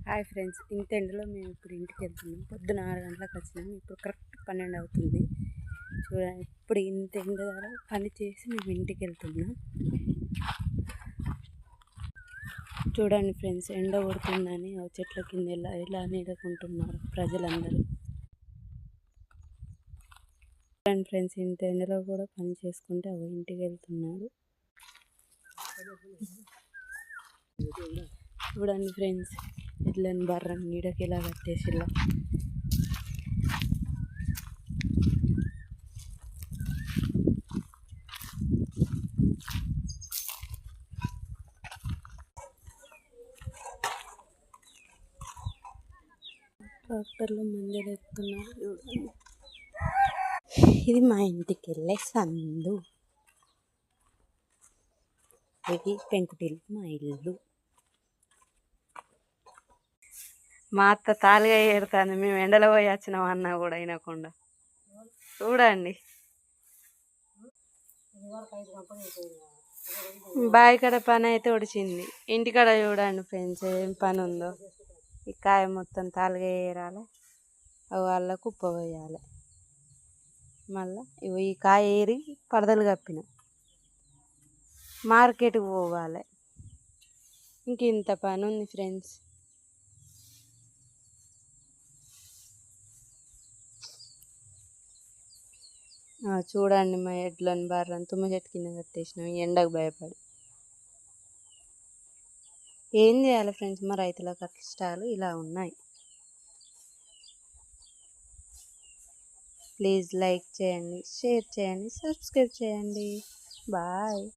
Hi friends, ఇంత ఎండలో మేము ఇప్పుడు ఇంటికి వెళ్తున్నాం. పొద్దున 6 గంటలకు వచ్చినాం. ఇప్పుడు కరెక్ట్ 12 అవుతుంది. చూడండి, ఇప్పుడు ఇంత ఎండ ద్వారా పని చేసి మేము ఇంటికి వెళ్తున్నాం. చూడండి ఫ్రెండ్స్, ఎండ కొడుతుందని చెట్ల కింద ఎలా నీడకుంటున్నారు ప్రజలందరూ. చూడండి ఫ్రెండ్స్, ఇంత ఎండలో కూడా పని చేసుకుంటే ఇంటికి వెళ్తున్నాడు. చూడండి ఫ్రెండ్స్, ఎడ్లని బర్రని నీడకి ఎలా కట్టేసిలా. ట్రాక్టర్లో మంజలు ఎత్తున్నారు. చూడండి, ఇది మా ఇంటికి వెళ్ళే సందు. ఇది పెంకుటిల్లు, మా ఇల్లు. మా అత్త తాలుగా ఏరుతాను. మేము ఎండలో పోయి వచ్చినాం అన్నా కూడా వినకుండా. చూడండి, బావి కాడ పని అయితే ఒడిచింది. ఇంటికాడ చూడండి ఫ్రెండ్స్, ఏం పని ఉందో. ఈ కాయ మొత్తం తాలుగా ఏరాలి, వాళ్ళ కుప్ప పోయాలి. మళ్ళీ ఈ కాయ ఏరి పడదలు కప్పిన మార్కెట్కి పోవాలి. ఇంక ఇంత పని ఉంది ఫ్రెండ్స్. చూడండి, మా ఎడ్లను బర్రని తుమ్మ చెట్టు కింద కట్టేసినాం ఎండకు భయపడి. ఏం చేయాలి ఫ్రెండ్స్, మా రైతుల కష్టాలు ఇలా ఉన్నాయి. ప్లీజ్ లైక్ చేయండి, షేర్ చేయండి, సబ్స్క్రైబ్ చేయండి. బాయ్.